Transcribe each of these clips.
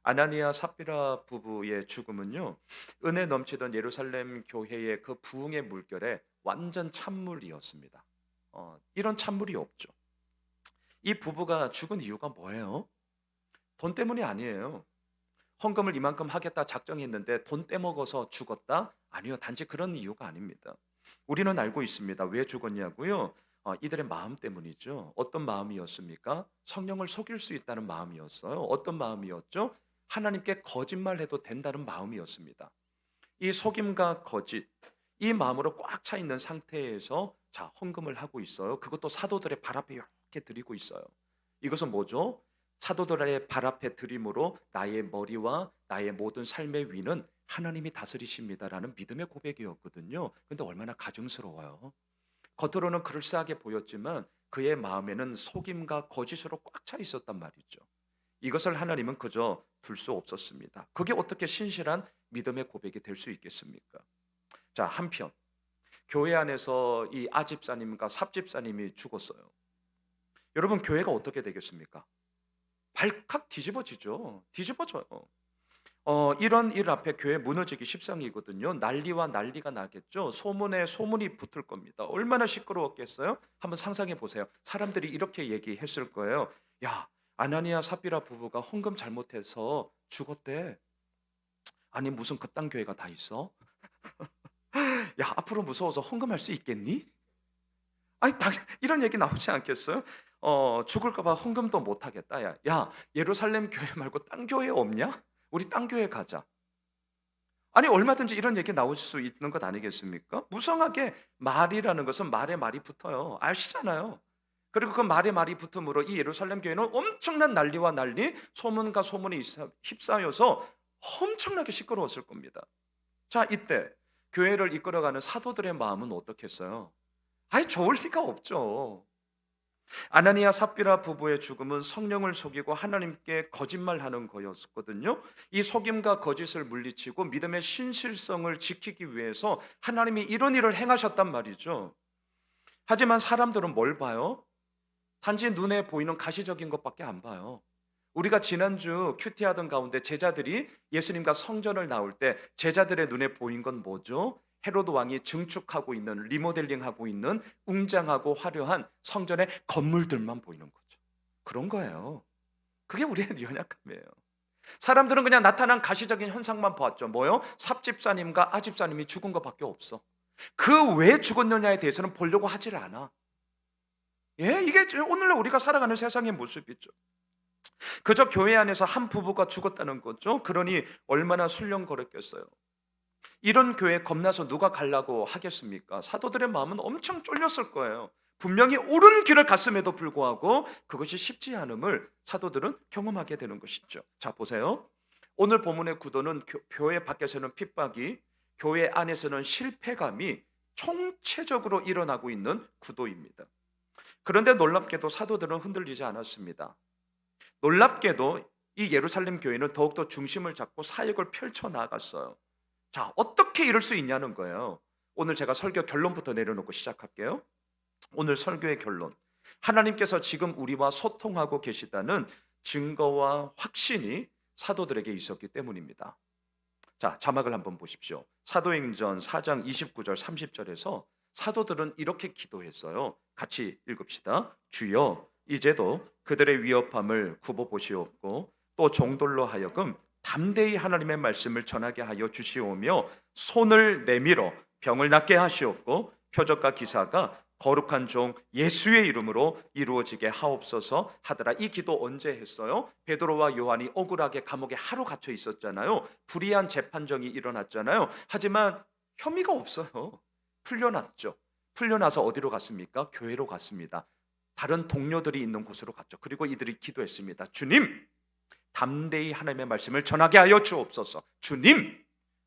아나니아 삽비라 부부의 죽음은요, 은혜 넘치던 예루살렘 교회의 그 부흥의 물결에 완전 찬물이었습니다. 이런 찬물이 없죠. 이 부부가 죽은 이유가 뭐예요? 돈 때문이 아니에요. 헌금을 이만큼 하겠다 작정했는데 돈 떼먹어서 죽었다? 아니요, 단지 그런 이유가 아닙니다. 우리는 알고 있습니다. 왜 죽었냐고요? 이들의 마음 때문이죠. 어떤 마음이었습니까? 성령을 속일 수 있다는 마음이었어요. 어떤 마음이었죠? 하나님께 거짓말해도 된다는 마음이었습니다. 이 속임과 거짓, 이 마음으로 꽉 차 있는 상태에서 자, 헌금을 하고 있어요. 그것도 사도들의 발 앞에 이렇게 드리고 있어요. 이것은 뭐죠? 사도들의 발 앞에 드림으로 나의 머리와 나의 모든 삶의 위는 하나님이 다스리십니다라는 믿음의 고백이었거든요. 근데 얼마나 가증스러워요. 겉으로는 그럴싸하게 보였지만 그의 마음에는 속임과 거짓으로 꽉 차 있었단 말이죠. 이것을 하나님은 그저 둘 수 없었습니다. 그게 어떻게 신실한 믿음의 고백이 될 수 있겠습니까? 자, 한편 교회 안에서 이 아집사님과 삽집사님이 죽었어요. 여러분, 교회가 어떻게 되겠습니까? 발칵 뒤집어지죠. 뒤집어져요. 이런 일 앞에 교회 무너지기 십상이거든요. 난리와 난리가 나겠죠. 소문에 소문이 붙을 겁니다. 얼마나 시끄러웠겠어요? 한번 상상해 보세요. 사람들이 이렇게 얘기했을 거예요. 야, 아나니아 삽비라 부부가 헌금 잘못해서 죽었대. 아니, 무슨 그딴 교회가 다 있어? 야, 앞으로 무서워서 헌금할 수 있겠니? 아니, 이런 얘기 나오지 않겠어요? 죽을까봐 헌금도 못 하겠다. 야, 야, 예루살렘 교회 말고 딴 교회 없냐? 우리 딴 교회 가자. 아니, 얼마든지 이런 얘기 나올 수 있는 것 아니겠습니까? 무성하게 말이라는 것은 말에 말이 붙어요. 아시잖아요. 그리고 그 말에 말이 붙음으로 이 예루살렘 교회는 엄청난 난리와 난리, 소문과 소문이 휩싸여서 엄청나게 시끄러웠을 겁니다. 자, 이때 교회를 이끌어가는 사도들의 마음은 어떻겠어요? 아니, 좋을 리가 없죠. 아나니아 삽비라 부부의 죽음은 성령을 속이고 하나님께 거짓말하는 거였거든요. 이 속임과 거짓을 물리치고 믿음의 신실성을 지키기 위해서 하나님이 이런 일을 행하셨단 말이죠. 하지만 사람들은 뭘 봐요? 단지 눈에 보이는 가시적인 것밖에 안 봐요. 우리가 지난주 큐티하던 가운데 제자들이 예수님과 성전을 나올 때 제자들의 눈에 보인 건 뭐죠? 헤로드 왕이 증축하고 있는, 리모델링하고 있는 웅장하고 화려한 성전의 건물들만 보이는 거죠. 그런 거예요. 그게 우리의 연약함이에요. 사람들은 그냥 나타난 가시적인 현상만 봤죠. 뭐요? 삽집사님과 아집사님이 죽은 것밖에 없어. 그 왜 죽었느냐에 대해서는 보려고 하질 않아. 예, 이게 오늘날 우리가 살아가는 세상의 모습이죠. 그저 교회 안에서 한 부부가 죽었다는 거죠. 그러니 얼마나 술렁거렸겠어요. 이런 교회 겁나서 누가 가려고 하겠습니까? 사도들의 마음은 엄청 쫄렸을 거예요. 분명히 옳은 길을 갔음에도 불구하고 그것이 쉽지 않음을 사도들은 경험하게 되는 것이죠. 자, 보세요. 오늘 본문의 구도는 교회 밖에서는 핍박이, 교회 안에서는 실패감이 총체적으로 일어나고 있는 구도입니다. 그런데 놀랍게도 사도들은 흔들리지 않았습니다. 놀랍게도 이 예루살렘 교회는 더욱더 중심을 잡고 사역을 펼쳐 나갔어요. 자, 어떻게 이럴 수 있냐는 거예요. 오늘 제가 설교 결론부터 내려놓고 시작할게요. 오늘 설교의 결론. 하나님께서 지금 우리와 소통하고 계시다는 증거와 확신이 사도들에게 있었기 때문입니다. 자, 자막을 한번 보십시오. 사도행전 4장 29절 30절에서 사도들은 이렇게 기도했어요. 같이 읽읍시다. 주여, 이제도 그들의 위협함을 굽어 보시옵고 또 종들로 하여금 담대히 하나님의 말씀을 전하게 하여 주시오며 손을 내밀어 병을 낫게 하시옵고 표적과 기사가 거룩한 종 예수의 이름으로 이루어지게 하옵소서 하더라. 이 기도 언제 했어요? 베드로와 요한이 억울하게 감옥에 하루 갇혀 있었잖아요. 불의한 재판정이 일어났잖아요. 하지만 혐의가 없어요. 풀려났죠. 풀려나서 어디로 갔습니까? 교회로 갔습니다. 다른 동료들이 있는 곳으로 갔죠. 그리고 이들이 기도했습니다. 주님, 담대히 하나님의 말씀을 전하게 하여 주옵소서. 주님,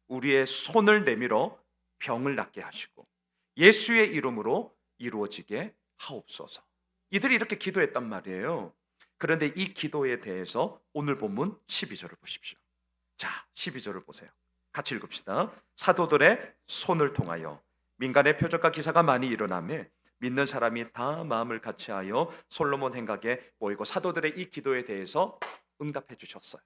우리의 손을 내밀어 병을 낫게 하시고 예수의 이름으로 이루어지게 하옵소서. 이들이 이렇게 기도했단 말이에요. 그런데 이 기도에 대해서 오늘 본문 12절을 보십시오. 자, 12절을 보세요. 같이 읽읍시다. 사도들의 손을 통하여 민간의 표적과 기사가 많이 일어나며 믿는 사람이 다 마음을 같이하여 솔로몬 행각에 모이고 사도들의 이 기도에 대해서 응답해 주셨어요.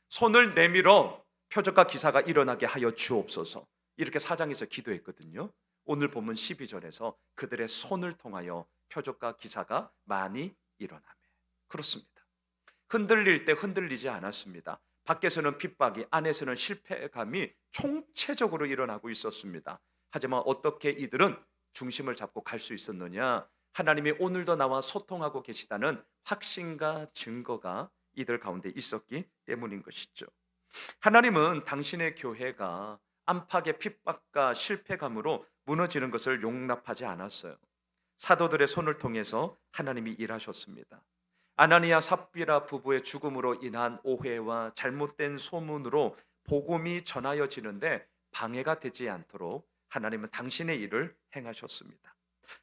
손을 내밀어 표적과 기사가 일어나게 하여 주옵소서. 이렇게 사장에서 기도했거든요. 오늘 본문 12절에서 그들의 손을 통하여 표적과 기사가 많이 일어나며. 그렇습니다. 흔들릴 때 흔들리지 않았습니다. 밖에서는 핍박이, 안에서는 실패감이 총체적으로 일어나고 있었습니다. 하지만 어떻게 이들은 중심을 잡고 갈 수 있었느냐? 하나님이 오늘도 나와 소통하고 계시다는 확신과 증거가 이들 가운데 있었기 때문인 것이죠. 하나님은 당신의 교회가 안팎의 핍박과 실패감으로 무너지는 것을 용납하지 않았어요. 사도들의 손을 통해서 하나님이 일하셨습니다. 아나니아 삽비라 부부의 죽음으로 인한 오해와 잘못된 소문으로 복음이 전하여지는데 방해가 되지 않도록 하나님은 당신의 일을 행하셨습니다.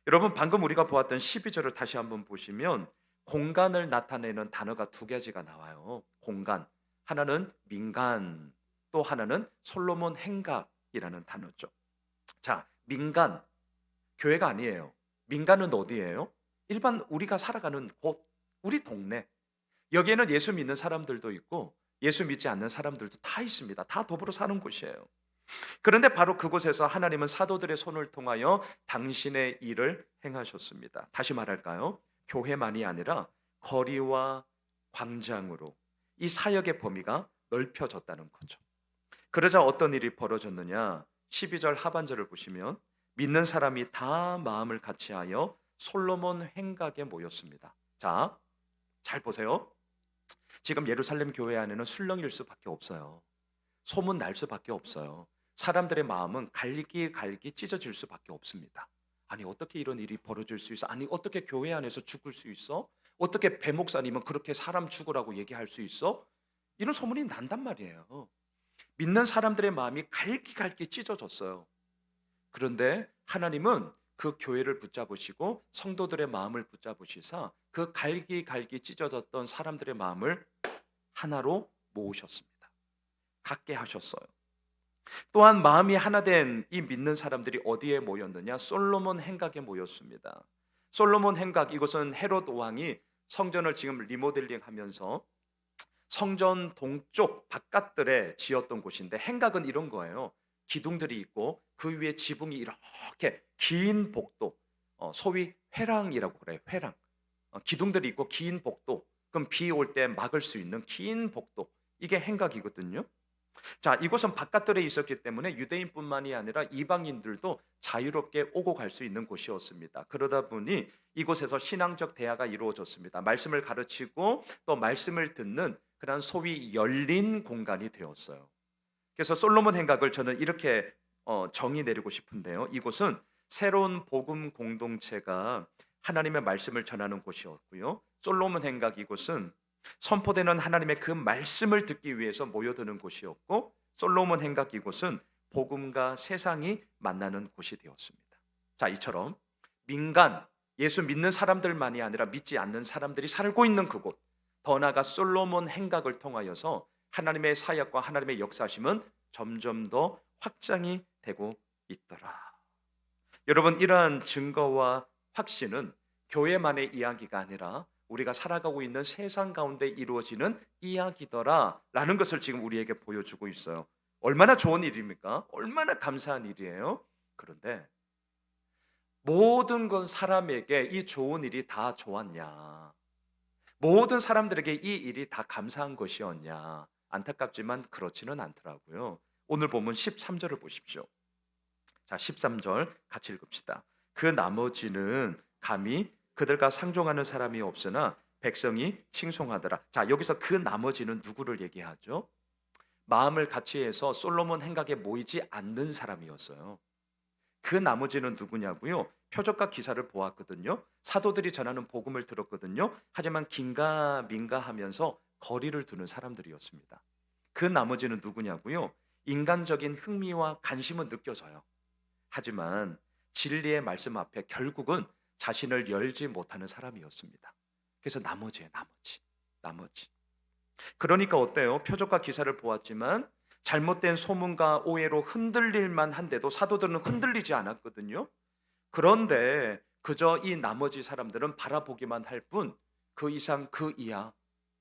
여러분, 방금 우리가 보았던 12절을 다시 한번 보시면 공간을 나타내는 단어가 두 가지가 나와요. 공간, 하나는 민간, 또 하나는 솔로몬 행각이라는 단어죠. 자, 민간, 교회가 아니에요. 민간은 어디예요? 일반 우리가 살아가는 곳, 우리 동네. 여기에는 예수 믿는 사람들도 있고 예수 믿지 않는 사람들도 다 있습니다. 다 더불어 사는 곳이에요. 그런데 바로 그곳에서 하나님은 사도들의 손을 통하여 당신의 일을 행하셨습니다. 다시 말할까요? 교회만이 아니라 거리와 광장으로 이 사역의 범위가 넓혀졌다는 거죠. 그러자 어떤 일이 벌어졌느냐? 12절 하반절을 보시면 믿는 사람이 다 마음을 같이하여 솔로몬 행각에 모였습니다. 자, 잘 보세요. 지금 예루살렘 교회 안에는 술렁일 수밖에 없어요. 소문 날 수밖에 없어요. 사람들의 마음은 갈기 찢어질 수밖에 없습니다. 아니, 어떻게 이런 일이 벌어질 수 있어? 아니, 어떻게 교회 안에서 죽을 수 있어? 어떻게 배 목사님은 그렇게 사람 죽으라고 얘기할 수 있어? 이런 소문이 난단 말이에요. 믿는 사람들의 마음이 갈기 찢어졌어요. 그런데 하나님은 그 교회를 붙잡으시고 성도들의 마음을 붙잡으시사 그 갈기 찢어졌던 사람들의 마음을 하나로 모으셨습니다. 같게 하셨어요. 또한 마음이 하나 된 이 믿는 사람들이 어디에 모였느냐? 솔로몬 행각에 모였습니다. 솔로몬 행각, 이것은 헤롯 왕이 성전을 지금 리모델링 하면서 성전 동쪽 바깥들에 지었던 곳인데, 행각은 이런 거예요. 기둥들이 있고 그 위에 지붕이 이렇게 긴 복도, 소위 회랑이라고 그래요. 회랑. 기둥들이 있고 긴 복도, 그럼 비 올 때 막을 수 있는 긴 복도, 이게 행각이거든요. 자, 이곳은 바깥들에 있었기 때문에 유대인뿐만이 아니라 이방인들도 자유롭게 오고 갈 수 있는 곳이었습니다. 그러다 보니 이곳에서 신앙적 대화가 이루어졌습니다. 말씀을 가르치고 또 말씀을 듣는 그런 소위 열린 공간이 되었어요. 그래서 솔로몬 행각을 저는 이렇게 정의 내리고 싶은데요. 이곳은 새로운 복음 공동체가 하나님의 말씀을 전하는 곳이었고요. 솔로몬 행각, 이곳은 선포되는 하나님의 그 말씀을 듣기 위해서 모여드는 곳이었고, 솔로몬 행각, 이곳은 복음과 세상이 만나는 곳이 되었습니다. 자, 이처럼 민간, 예수 믿는 사람들만이 아니라 믿지 않는 사람들이 살고 있는 그곳, 더 나아가 솔로몬 행각을 통하여서 하나님의 사역과 하나님의 역사심은 점점 더 확장이 되고 있더라. 여러분, 이러한 증거와 확신은 교회만의 이야기가 아니라 우리가 살아가고 있는 세상 가운데 이루어지는 이야기더라 라는 것을 지금 우리에게 보여주고 있어요. 얼마나 좋은 일입니까? 얼마나 감사한 일이에요. 그런데 모든 건 사람에게 이 좋은 일이 다 좋았냐? 모든 사람들에게 이 일이 다 감사한 것이었냐? 안타깝지만 그렇지는 않더라고요. 오늘 보면 13절을 보십시오. 자, 13절 같이 읽읍시다. 그 나머지는 감히 그들과 상종하는 사람이 없으나 백성이 칭송하더라. 자, 여기서 그 나머지는 누구를 얘기하죠? 마음을 같이 해서 솔로몬 행각에 모이지 않는 사람이었어요. 그 나머지는 누구냐고요? 표적과 기사를 보았거든요. 사도들이 전하는 복음을 들었거든요. 하지만 긴가민가 하면서 거리를 두는 사람들이었습니다. 그 나머지는 누구냐고요? 인간적인 흥미와 관심은 느껴져요. 하지만 진리의 말씀 앞에 결국은 자신을 열지 못하는 사람이었습니다. 그래서 나머지예요, 나머지. 그러니까 어때요? 표적과 기사를 보았지만 잘못된 소문과 오해로 흔들릴만 한데도 사도들은 흔들리지 않았거든요. 그런데 그저 이 나머지 사람들은 바라보기만 할 뿐 그 이상 그 이하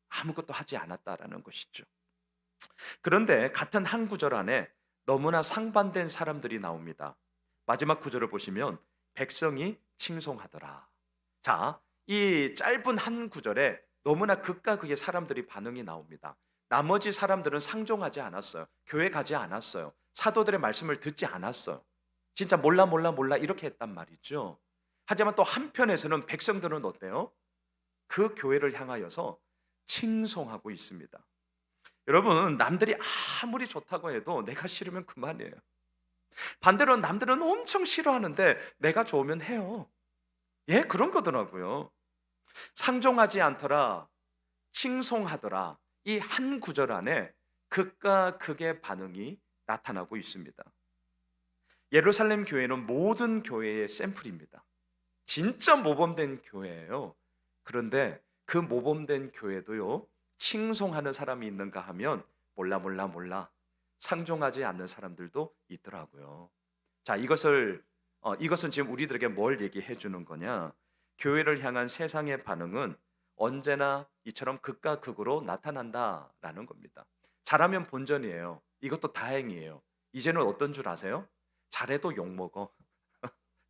아무것도 하지 않았다라는 것이죠. 그런데 같은 한 구절 안에 너무나 상반된 사람들이 나옵니다. 마지막 구절을 보시면 백성이 칭송하더라. 자, 이 짧은 한 구절에 너무나 극과 극의 사람들이 반응이 나옵니다. 나머지 사람들은 상종하지 않았어요. 교회 가지 않았어요. 사도들의 말씀을 듣지 않았어요. 진짜 몰라 몰라 몰라 이렇게 했단 말이죠. 하지만 또 한편에서는 백성들은 어때요? 그 교회를 향하여서 칭송하고 있습니다. 여러분, 남들이 아무리 좋다고 해도 내가 싫으면 그만이에요. 반대로 남들은 엄청 싫어하는데 내가 좋으면 해요. 예, 그런 거더라고요. 상종하지 않더라, 칭송하더라. 이 한 구절 안에 극과 극의 반응이 나타나고 있습니다. 예루살렘 교회는 모든 교회의 샘플입니다. 진짜 모범된 교회예요. 그런데 그 모범된 교회도요, 칭송하는 사람이 있는가 하면 몰라 몰라 몰라 상종하지 않는 사람들도 있더라고요. 자, 이것은 지금 우리들에게 뭘 얘기해 주는 거냐? 교회를 향한 세상의 반응은 언제나 이처럼 극과 극으로 나타난다라는 겁니다. 잘하면 본전이에요. 이것도 다행이에요. 이제는 어떤 줄 아세요? 잘해도 욕먹어.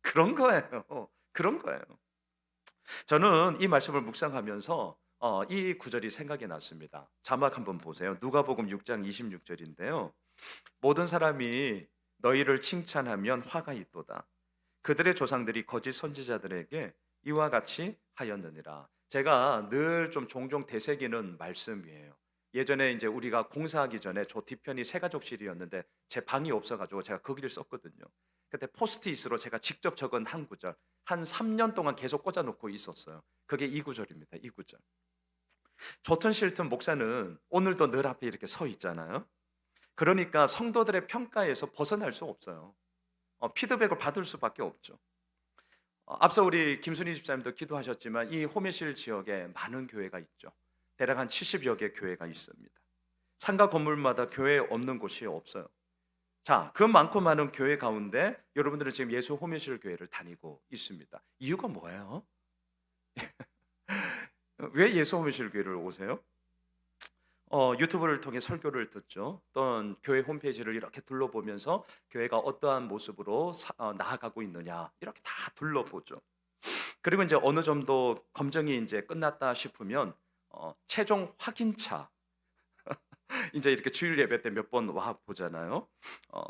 그런 거예요. 그런 거예요. 저는 이 말씀을 묵상하면서 이 구절이 생각이 났습니다. 자막 한번 보세요. 누가복음 6장 26절인데요. 모든 사람이 너희를 칭찬하면 화가 있도다. 그들의 조상들이 거짓 선지자들에게 이와 같이 하였느니라. 제가 늘 좀 종종 되새기는 말씀이에요. 예전에 이제 우리가 공사하기 전에 저 뒤편이 새가족실이었는데 제 방이 없어가지고 제가 거기를 썼거든요. 그때 포스트잇으로 제가 직접 적은 한 구절, 한 3년 동안 계속 꽂아놓고 있었어요. 그게 이 구절입니다. 이 구절. 좋든 싫든 목사는 오늘도 늘 앞에 이렇게 서 있잖아요. 그러니까 성도들의 평가에서 벗어날 수 없어요. 피드백을 받을 수밖에 없죠. 앞서 우리 김순희 집사님도 기도하셨지만 이 호메실 지역에 많은 교회가 있죠. 대략 한 70여 개 교회가 있습니다. 상가 건물마다 교회 없는 곳이 없어요. 자, 그 많고 많은 교회 가운데 여러분들은 지금 예수 호메실 교회를 다니고 있습니다. 이유가 뭐예요? 왜 예수 호메실 교회를 오세요? 유튜브를 통해 설교를 듣죠. 또는 교회 홈페이지를 이렇게 둘러보면서 교회가 어떠한 모습으로 나아가고 있느냐 이렇게 다 둘러보죠. 그리고 이제 어느 정도 검증이 이제 끝났다 싶으면 최종 확인차 이제 이렇게 주일 예배 때 몇 번 와 보잖아요. 어,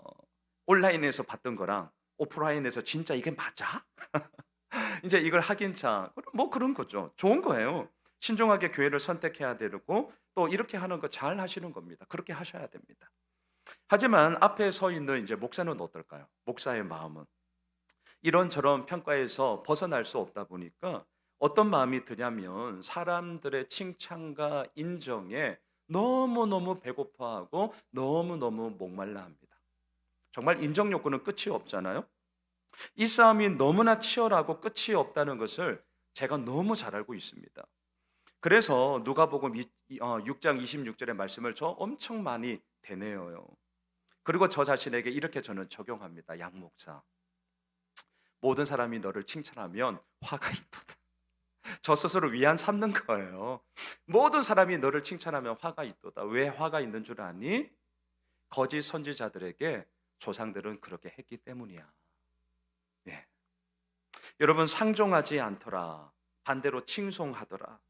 온라인에서 봤던 거랑 오프라인에서 진짜 이게 맞아? 이제 이걸 확인차 뭐 그런 거죠. 좋은 거예요. 신중하게 교회를 선택해야 되고 또 이렇게 하는 거 잘 하시는 겁니다. 그렇게 하셔야 됩니다. 하지만 앞에 서 있는 이제 목사는 어떨까요? 목사의 마음은 이런저런 평가에서 벗어날 수 없다 보니까 어떤 마음이 드냐면 사람들의 칭찬과 인정에 너무너무 배고파하고 너무너무 목말라 합니다. 정말 인정 욕구는 끝이 없잖아요. 이 싸움이 너무나 치열하고 끝이 없다는 것을 제가 너무 잘 알고 있습니다. 그래서 누가복음 6장 26절의 말씀을 저 엄청 많이 되뇌어요. 그리고 저 자신에게 이렇게 저는 적용합니다. 양 목사. 모든 사람이 너를 칭찬하면 화가 있도다. 저 스스로 위안 삼는 거예요. 모든 사람이 너를 칭찬하면 화가 있도다. 왜 화가 있는 줄 아니? 거짓 선지자들에게 조상들은 그렇게 했기 때문이야. 예. 여러분 상종하지 않더라. 반대로 칭송하더라.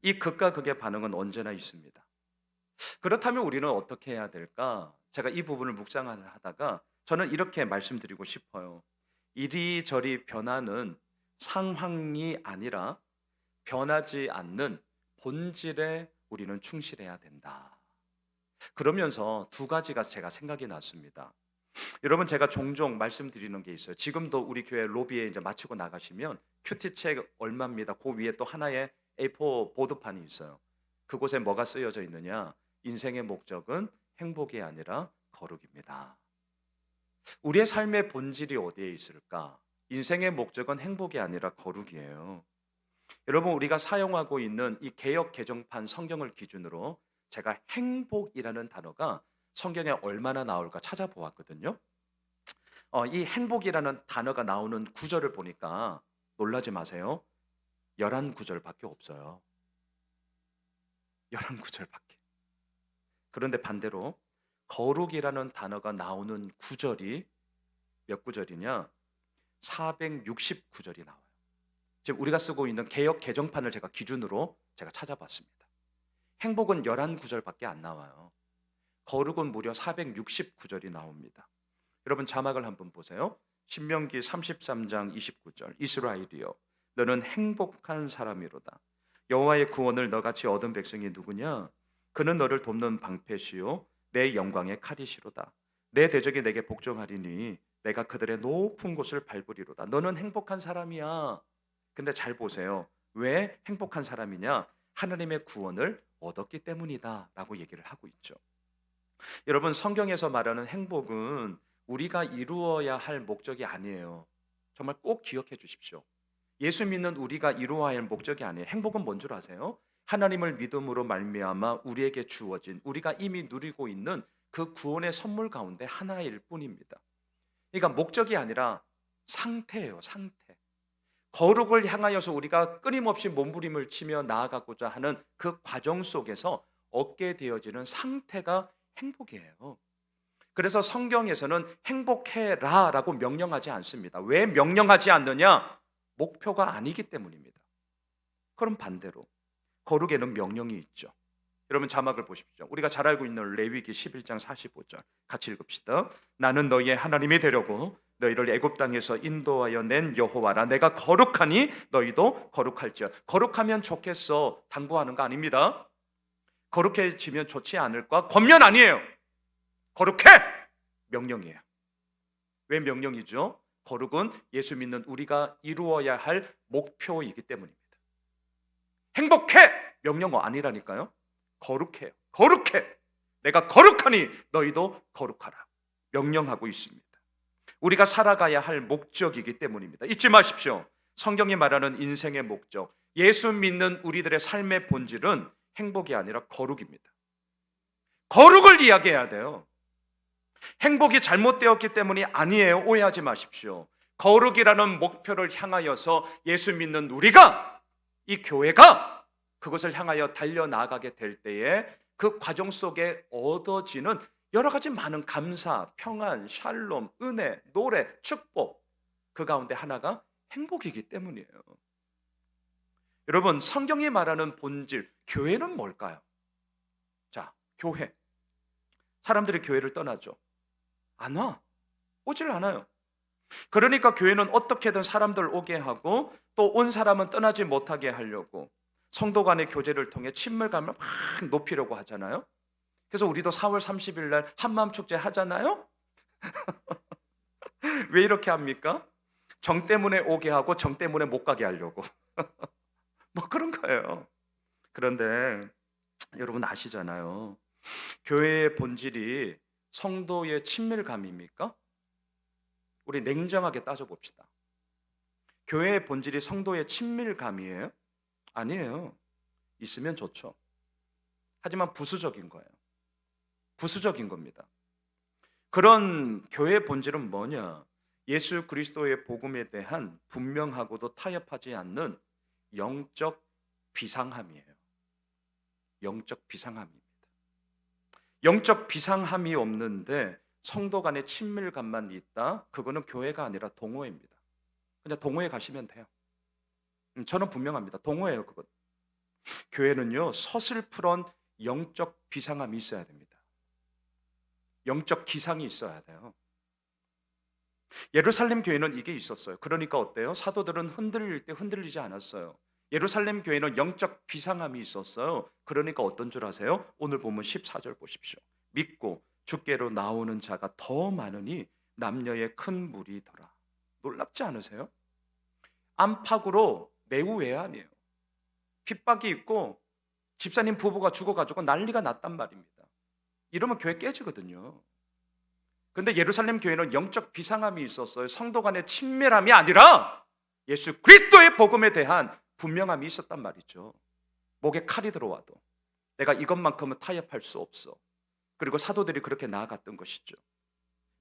이 극과 극의 반응은 언제나 있습니다. 그렇다면 우리는 어떻게 해야 될까? 제가 이 부분을 묵상하다가 저는 이렇게 말씀드리고 싶어요. 이리저리 변하는 상황이 아니라 변하지 않는 본질에 우리는 충실해야 된다. 그러면서 두 가지가 제가 생각이 났습니다. 여러분 제가 종종 말씀드리는 게 있어요. 지금도 우리 교회 로비에 이제 마치고 나가시면 큐티책 얼마입니다. 그 위에 또 하나의 A4 보드판이 있어요. 그곳에 뭐가 쓰여져 있느냐? 인생의 목적은 행복이 아니라 거룩입니다. 우리의 삶의 본질이 어디에 있을까? 인생의 목적은 행복이 아니라 거룩이에요. 여러분 우리가 사용하고 있는 이 개역 개정판 성경을 기준으로 제가 행복이라는 단어가 성경에 얼마나 나올까 찾아보았거든요. 이 행복이라는 단어가 나오는 구절을 보니까 놀라지 마세요. 11구절밖에 없어요. 11구절밖에. 그런데 반대로 거룩이라는 단어가 나오는 구절이 몇 구절이냐? 469절이 나와요. 지금 우리가 쓰고 있는 개역 개정판을 제가 기준으로 제가 찾아봤습니다. 행복은 11구절밖에 안 나와요. 거룩은 무려 469절이 나옵니다. 여러분 자막을 한번 보세요. 신명기 33장 29절. 이스라엘이여 너는 행복한 사람이로다. 여호와의 구원을 너같이 얻은 백성이 누구냐? 그는 너를 돕는 방패시요 내 영광의 칼이시로다. 내 대적이 내게 복종하리니 내가 그들의 높은 곳을 밟으리로다. 너는 행복한 사람이야. 근데 잘 보세요. 왜 행복한 사람이냐? 하나님의 구원을 얻었기 때문이다 라고 얘기를 하고 있죠. 여러분 성경에서 말하는 행복은 우리가 이루어야 할 목적이 아니에요. 정말 꼭 기억해 주십시오. 예수 믿는 우리가 이루어야 할 목적이 아니에요. 행복은 뭔 줄 아세요? 하나님을 믿음으로 말미암아 우리에게 주어진, 우리가 이미 누리고 있는 그 구원의 선물 가운데 하나일 뿐입니다. 그러니까 목적이 아니라 상태예요. 상태. 거룩을 향하여서 우리가 끊임없이 몸부림을 치며 나아가고자 하는 그 과정 속에서 얻게 되어지는 상태가 행복이에요. 그래서 성경에서는 행복해라 라고 명령하지 않습니다. 왜 명령하지 않느냐? 목표가 아니기 때문입니다. 그럼 반대로 거룩에는 명령이 있죠. 여러분 자막을 보십시오. 우리가 잘 알고 있는 레위기 11장 45절 같이 읽읍시다. 나는 너희의 하나님이 되려고 너희를 애굽 땅에서 인도하여 낸 여호와라. 내가 거룩하니 너희도 거룩할지어. 거룩하면 좋겠어 당부하는 거 아닙니다. 거룩해지면 좋지 않을까? 권면 아니에요. 거룩해! 명령이에요. 왜 명령이죠? 거룩은 예수 믿는 우리가 이루어야 할 목표이기 때문입니다. 행복해! 명령어 아니라니까요. 거룩해요. 거룩해! 내가 거룩하니 너희도 거룩하라. 명령하고 있습니다. 우리가 살아가야 할 목적이기 때문입니다. 잊지 마십시오. 성경이 말하는 인생의 목적, 예수 믿는 우리들의 삶의 본질은 행복이 아니라 거룩입니다. 거룩을 이야기해야 돼요. 행복이 잘못되었기 때문이 아니에요. 오해하지 마십시오. 거룩이라는 목표를 향하여서 예수 믿는 우리가, 이 교회가 그것을 향하여 달려나가게 될 때에 그 과정 속에 얻어지는 여러 가지 많은 감사, 평안, 샬롬, 은혜, 노래, 축복, 그 가운데 하나가 행복이기 때문이에요. 여러분 성경이 말하는 본질, 교회는 뭘까요? 자, 교회. 사람들이 교회를 떠나죠. 안 와. 오질 않아요. 그러니까 교회는 어떻게든 사람들 오게 하고 또 온 사람은 떠나지 못하게 하려고 성도 간의 교제를 통해 친밀감을 막 높이려고 하잖아요. 그래서 우리도 4월 30일 날 한마음 축제 하잖아요. 왜 이렇게 합니까? 정 때문에 오게 하고 정 때문에 못 가게 하려고. 뭐 그런 거예요. 그런데 여러분 아시잖아요. 교회의 본질이 성도의 친밀감입니까? 우리 냉정하게 따져봅시다. 교회의 본질이 성도의 친밀감이에요? 아니에요. 있으면 좋죠. 하지만 부수적인 거예요. 부수적인 겁니다. 그런 교회의 본질은 뭐냐? 예수 그리스도의 복음에 대한 분명하고도 타협하지 않는 영적 비상함이에요. 영적 비상함입니다. 영적 비상함이 없는데 성도 간의 친밀감만 있다? 그거는 교회가 아니라 동호회입니다. 그냥 동호회 가시면 돼요. 저는 분명합니다. 동호회예요, 그건. 교회는요, 서슬프런 영적 비상함이 있어야 됩니다. 영적 기상이 있어야 돼요. 예루살렘 교회는 이게 있었어요. 그러니까 어때요? 사도들은 흔들릴 때 흔들리지 않았어요. 예루살렘 교회는 영적 비상함이 있었어요. 그러니까 어떤 줄 아세요? 오늘 보면 14절 보십시오. 믿고 주께로 나오는 자가 더 많으니 남녀의 큰 무리더라. 놀랍지 않으세요? 안팎으로 매우 외환이에요. 핍박이 있고 집사님 부부가 죽어가지고 난리가 났단 말입니다. 이러면 교회 깨지거든요. 그런데 예루살렘 교회는 영적 비상함이 있었어요. 성도 간의 친밀함이 아니라 예수 그리스도의 복음에 대한 분명함이 있었단 말이죠. 목에 칼이 들어와도 내가 이것만큼은 타협할 수 없어. 그리고 사도들이 그렇게 나아갔던 것이죠.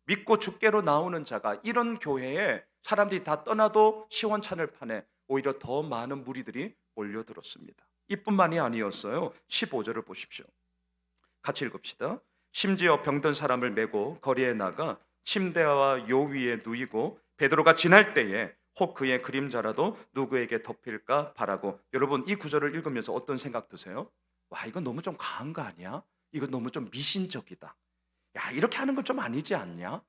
믿고 주께로 나오는 자가, 이런 교회에 사람들이 다 떠나도 시원찮을 판에 오히려 더 많은 무리들이 몰려들었습니다. 이뿐만이 아니었어요. 15절을 보십시오. 같이 읽읍시다. 심지어 병든 사람을 메고 거리에 나가 침대와 요 위에 누이고 베드로가 지날 때에 혹 그의 그림자라도 누구에게 덮일까 바라고. 여러분, 이 구절을 읽으면서 어떤 생각 드세요? 와, 이건 너무 좀 과한 거 아니야? 이거 너무 좀 미신적이다. 야, 이렇게 하는 건 좀 아니지 않냐?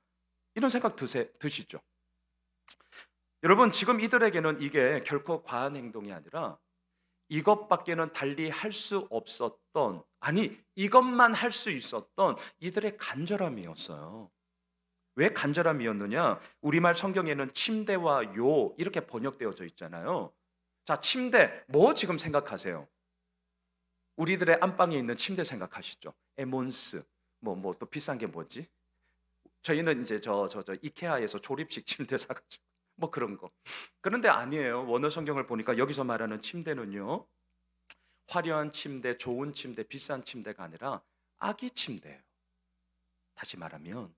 이런 생각 드시죠? 여러분, 지금 이들에게는 이게 결코 과한 행동이 아니라 이것밖에는 달리 할 수 없었던, 아니 이것만 할 수 있었던 이들의 간절함이었어요. 왜 간절함이었느냐? 우리말 성경에는 침대와 요 이렇게 번역되어져 있잖아요. 자, 침대 뭐 지금 생각하세요? 우리들의 안방에 있는 침대 생각하시죠? 에몬스 뭐 또 비싼 게 뭐지? 저희는 이제 저 이케아에서 조립식 침대 사가지고 뭐 그런 거. 그런데 아니에요. 원어 성경을 보니까 여기서 말하는 침대는요, 화려한 침대, 좋은 침대, 비싼 침대가 아니라 아기 침대예요. 다시 말하면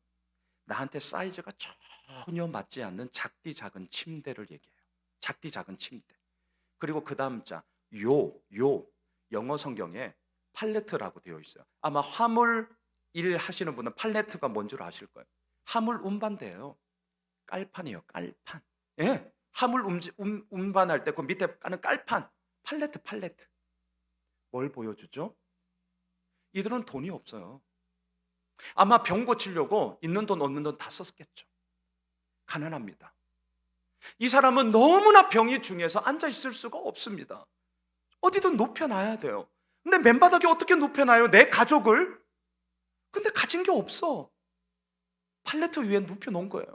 나한테 사이즈가 전혀 맞지 않는 작디 작은 침대를 얘기해요. 작디 작은 침대. 그리고 그 다음 자 요 영어 성경에 팔레트라고 되어 있어요. 아마 화물 일 하시는 분은 팔레트가 뭔 줄 아실 거예요. 화물 운반대예요. 깔판이에요. 깔판. 예, 화물 운반할 때 그 밑에 까는 깔판, 팔레트. 뭘 보여주죠? 이들은 돈이 없어요. 아마 병 고치려고 있는 돈 없는 돈 다 썼겠죠. 가난합니다. 이 사람은 너무나 병이 중해서 앉아 있을 수가 없습니다. 어디든 눕혀놔야 돼요. 근데 맨바닥에 어떻게 눕혀놔요? 내 가족을? 근데 가진 게 없어. 팔레트 위에 눕혀놓은 거예요.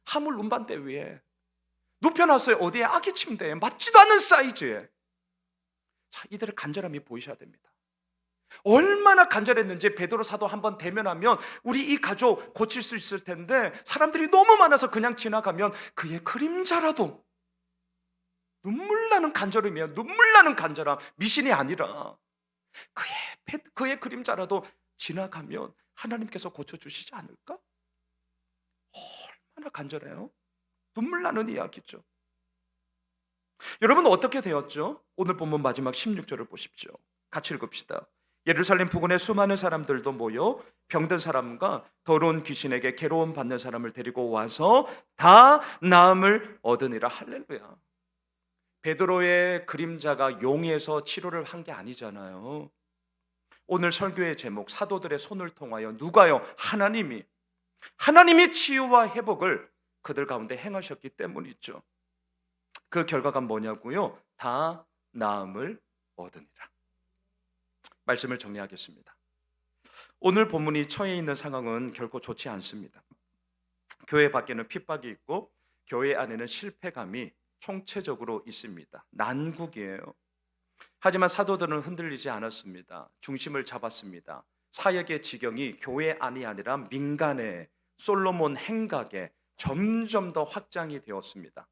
화물 운반대 위에 눕혀놨어요. 어디에? 아기 침대에. 맞지도 않는 사이즈에. 자, 이들의 간절함이 보이셔야 됩니다. 얼마나 간절했는지. 베드로 사도 한번 대면하면 우리 이 가족 고칠 수 있을 텐데 사람들이 너무 많아서 그냥 지나가면 그의 그림자라도. 눈물 나는 간절함이에요. 눈물 나는 간절함. 미신이 아니라 그의 그림자라도 지나가면 하나님께서 고쳐주시지 않을까? 얼마나 간절해요. 눈물 나는 이야기죠. 여러분, 어떻게 되었죠? 오늘 본문 마지막 16절을 보십시오. 같이 읽읍시다. 예루살렘 부근에 수많은 사람들도 모여 병든 사람과 더러운 귀신에게 괴로움 받는 사람을 데리고 와서 다 나음을 얻으니라. 할렐루야. 베드로의 그림자가 용해서 치료를 한 게 아니잖아요. 오늘 설교의 제목, 사도들의 손을 통하여 누가요? 하나님이 치유와 회복을 그들 가운데 행하셨기 때문이죠. 그 결과가 뭐냐고요? 다 나음을 얻으니라. 말씀을 정리하겠습니다. 오늘 본문이 처해 있는 상황은 결코 좋지 않습니다. 교회 밖에는 핍박이 있고 교회 안에는 실패감이 총체적으로 있습니다. 난국이에요. 하지만 사도들은 흔들리지 않았습니다. 중심을 잡았습니다. 사역의 지경이 교회 안이 아니라 민간의 솔로몬 행각에 점점 더 확장이 되었습니다.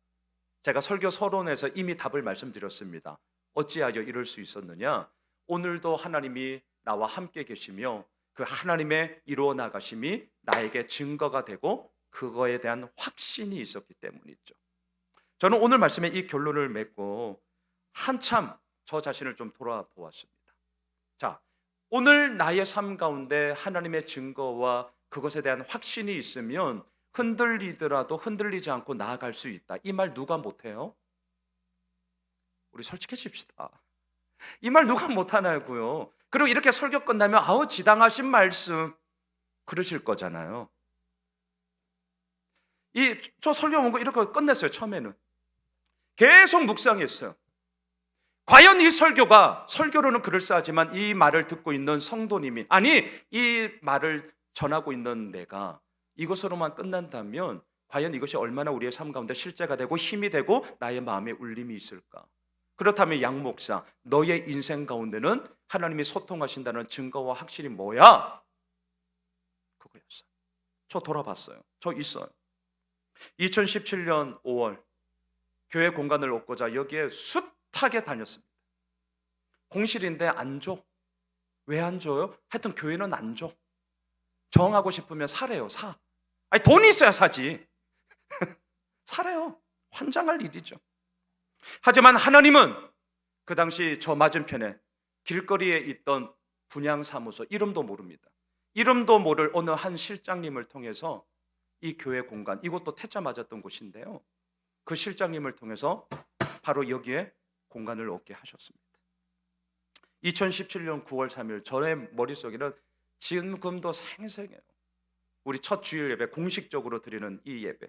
제가 설교 서론에서 이미 답을 말씀드렸습니다. 어찌하여 이럴 수 있었느냐? 오늘도 하나님이 나와 함께 계시며 그 하나님의 이루어 나가심이 나에게 증거가 되고 그거에 대한 확신이 있었기 때문이죠. 저는 오늘 말씀에 이 결론을 맺고 한참 저 자신을 좀 돌아보았습니다. 자, 오늘 나의 삶 가운데 하나님의 증거와 그것에 대한 확신이 있으면 흔들리더라도 흔들리지 않고 나아갈 수 있다. 이 말 누가 못해요? 우리 솔직해집시다. 이 말 누가 못하냐고요. 그리고 이렇게 설교 끝나면 아우 지당하신 말씀 그러실 거잖아요. 저 설교 문구 이렇게 끝냈어요. 처음에는 계속 묵상했어요. 과연 이 설교로는 그럴싸하지만 이 말을 듣고 있는 성도님이, 아니 이 말을 전하고 있는 내가 이것으로만 끝난다면 과연 이것이 얼마나 우리의 삶 가운데 실제가 되고 힘이 되고 나의 마음에 울림이 있을까? 그렇다면 양 목사, 너의 인생 가운데는 하나님이 소통하신다는 증거와 확실히 뭐야? 그거였어요. 저 돌아봤어요. 저 있어요. 2017년 5월 교회 공간을 얻고자 여기에 숱하게 다녔습니다. 공실인데 안 줘. 왜 안 줘요? 하여튼 교회는 안 줘. 정하고 싶으면 사래요. 사. 아니 돈이 있어야 사지. 사래요. 환장할 일이죠. 하지만 하나님은 그 당시 저 맞은편에 길거리에 있던 분양사무소, 이름도 모릅니다. 이름도 모를 어느 한 실장님을 통해서 이 교회 공간, 이것도 태자 맞았던 곳인데요, 그 실장님을 통해서 바로 여기에 공간을 얻게 하셨습니다. 2017년 9월 3일 저의 머릿속에는 지금도 생생해요. 우리 첫 주일 예배, 공식적으로 드리는 이 예배,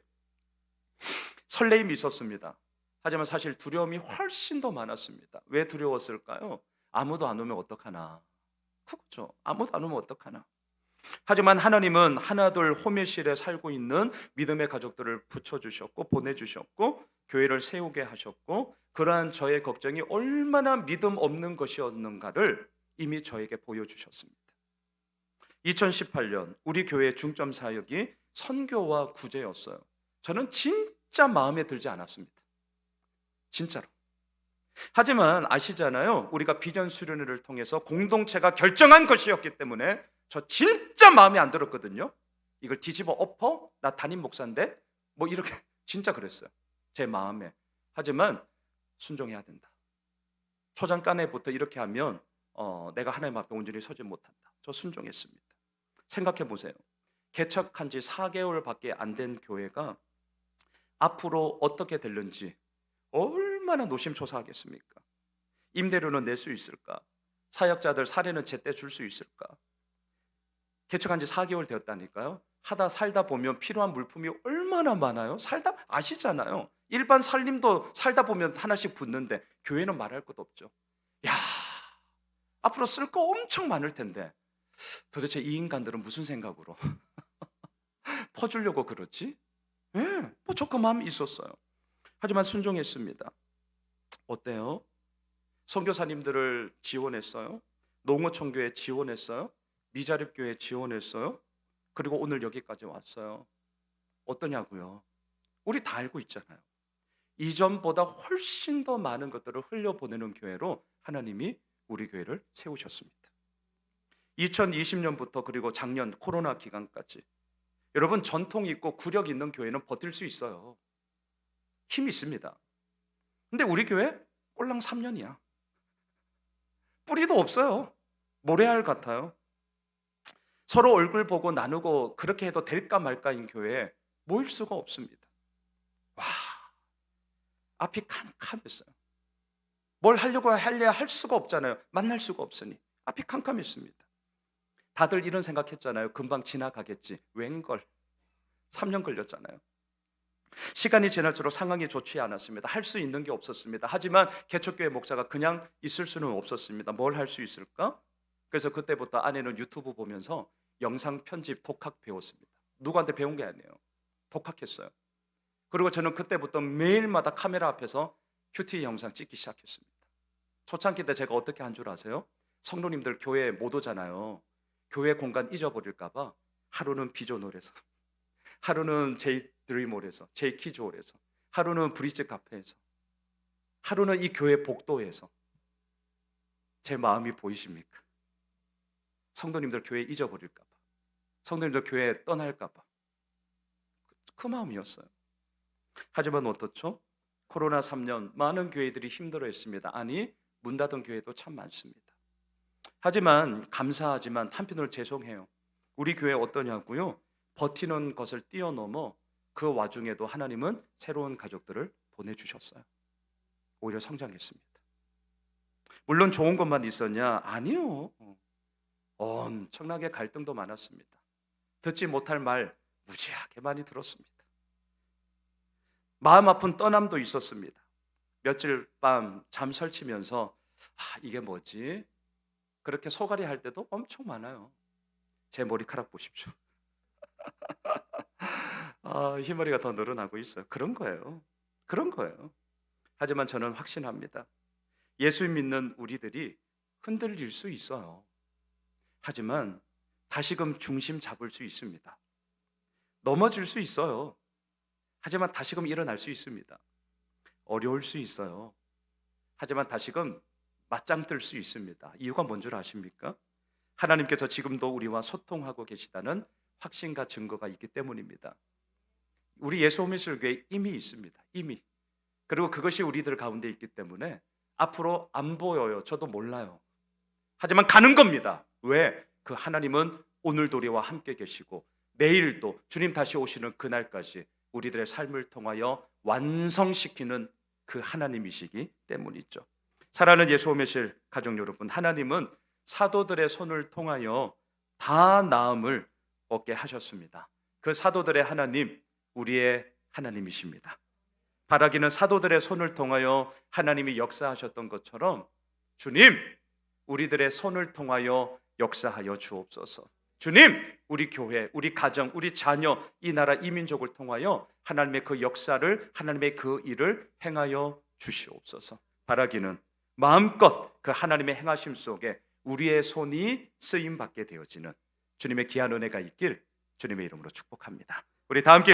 설레임이 있었습니다. 하지만 사실 두려움이 훨씬 더 많았습니다. 왜 두려웠을까요? 아무도 안 오면 어떡하나. 그렇죠. 아무도 안 오면 어떡하나. 하지만 하나님은 하나둘 호밀실에 살고 있는 믿음의 가족들을 붙여주셨고 보내주셨고 교회를 세우게 하셨고, 그러한 저의 걱정이 얼마나 믿음 없는 것이었는가를 이미 저에게 보여주셨습니다. 2018년 우리 교회의 중점 사역이 선교와 구제였어요. 저는 진짜 마음에 들지 않았습니다. 진짜로. 하지만 아시잖아요, 우리가 비전 수련회를 통해서 공동체가 결정한 것이었기 때문에 저 진짜 마음에 안 들었거든요. 이걸 뒤집어 엎어? 나 담임 목사인데? 뭐 이렇게 진짜 그랬어요, 제 마음에. 하지만 순종해야 된다. 초장간에부터 이렇게 하면 내가 하나님 앞에 온전히 서지 못한다. 저 순종했습니다. 생각해 보세요. 개척한 지 4개월밖에 안 된 교회가 앞으로 어떻게 될는지 얼마나 노심초사하겠습니까? 임대료는 낼 수 있을까? 사역자들 사례는 제때 줄 수 있을까? 개척한 지 4개월 되었다니까요. 하다 살다 보면 필요한 물품이 얼마나 많아요. 살다 아시잖아요. 일반 살림도 살다 보면 하나씩 붙는데 교회는 말할 것도 없죠. 야, 앞으로 쓸 거 엄청 많을 텐데 도대체 이 인간들은 무슨 생각으로 퍼주려고 그러지? 뭐 저 그 마음이 있었어요. 하지만 순종했습니다. 어때요? 선교사님들을 지원했어요. 농어촌교회 지원했어요. 미자립교회 지원했어요. 그리고 오늘 여기까지 왔어요. 어떠냐고요? 우리 다 알고 있잖아요. 이전보다 훨씬 더 많은 것들을 흘려보내는 교회로 하나님이 우리 교회를 세우셨습니다. 2020년부터 그리고 작년 코로나 기간까지 여러분, 전통 있고 구력 있는 교회는 버틸 수 있어요. 힘 있습니다. 근데 우리 교회 꼴랑 3년이야. 뿌리도 없어요. 모래알 같아요. 서로 얼굴 보고 나누고 그렇게 해도 될까 말까인 교회에 모일 수가 없습니다. 와, 앞이 캄캄했어요. 뭘 하려고 할 수가 없잖아요. 만날 수가 없으니 앞이 캄캄했습니다. 다들 이런 생각했잖아요. 금방 지나가겠지. 웬걸 3년 걸렸잖아요. 시간이 지날수록 상황이 좋지 않았습니다. 할 수 있는 게 없었습니다. 하지만 개척교회 목사가 그냥 있을 수는 없었습니다. 뭘 할 수 있을까? 그래서 그때부터 아내는 유튜브 보면서 영상 편집 독학 배웠습니다. 누구한테 배운 게 아니에요. 독학했어요. 그리고 저는 그때부터 매일마다 카메라 앞에서 큐티 영상 찍기 시작했습니다. 초창기 때 제가 어떻게 한 줄 아세요? 성도님들 교회 못 오잖아요. 교회 공간 잊어버릴까 봐 하루는 비전홀에서, 하루는 제이드림홀에서, 제이키즈홀에서, 하루는 브리지 카페에서, 하루는 이 교회 복도에서. 제 마음이 보이십니까? 성도님들 교회 잊어버릴까 봐, 성도님들 교회 떠날까 봐, 그 마음이었어요. 하지만 어떻죠? 코로나 3년 많은 교회들이 힘들어했습니다. 아니, 문 닫은 교회도 참 많습니다. 하지만 감사하지만 한편으로 죄송해요. 우리 교회 어떠냐고요? 버티는 것을 뛰어넘어 그 와중에도 하나님은 새로운 가족들을 보내주셨어요. 오히려 성장했습니다. 물론 좋은 것만 있었냐? 아니요. 엄청나게 갈등도 많았습니다. 듣지 못할 말 무지하게 많이 들었습니다. 마음 아픈 떠남도 있었습니다. 며칠 밤 잠 설치면서 이게 뭐지? 그렇게 소갈이 할 때도 엄청 많아요. 제 머리카락 보십시오. 흰머리가 더 늘어나고 있어요. 그런 거예요. 그런 거예요. 하지만 저는 확신합니다. 예수 믿는 우리들이 흔들릴 수 있어요. 하지만 다시금 중심 잡을 수 있습니다. 넘어질 수 있어요. 하지만 다시금 일어날 수 있습니다. 어려울 수 있어요. 하지만 다시금 맞짱 뜰 수 있습니다. 이유가 뭔 줄 아십니까? 하나님께서 지금도 우리와 소통하고 계시다는 확신과 증거가 있기 때문입니다. 우리 예수 호밀술교에 이미 있습니다. 이미. 그리고 그것이 우리들 가운데 있기 때문에 앞으로 안 보여요. 저도 몰라요. 하지만 가는 겁니다. 왜? 그 하나님은 오늘도 우리와 함께 계시고 내일도 주님 다시 오시는 그날까지 우리들의 삶을 통하여 완성시키는 그 하나님이시기 때문이죠. 사랑하는 예수 오매실 가족 여러분, 하나님은 사도들의 손을 통하여 다 나음을 얻게 하셨습니다. 그 사도들의 하나님, 우리의 하나님이십니다. 바라기는 사도들의 손을 통하여 하나님이 역사하셨던 것처럼 주님, 우리들의 손을 통하여 역사하여 주옵소서. 주님, 우리 교회, 우리 가정, 우리 자녀, 이 나라, 이 민족을 통하여 하나님의 그 역사를, 하나님의 그 일을 행하여 주시옵소서. 바라기는 마음껏 그 하나님의 행하심 속에 우리의 손이 쓰임받게 되어지는 주님의 귀한 은혜가 있길 주님의 이름으로 축복합니다. 우리 다 함께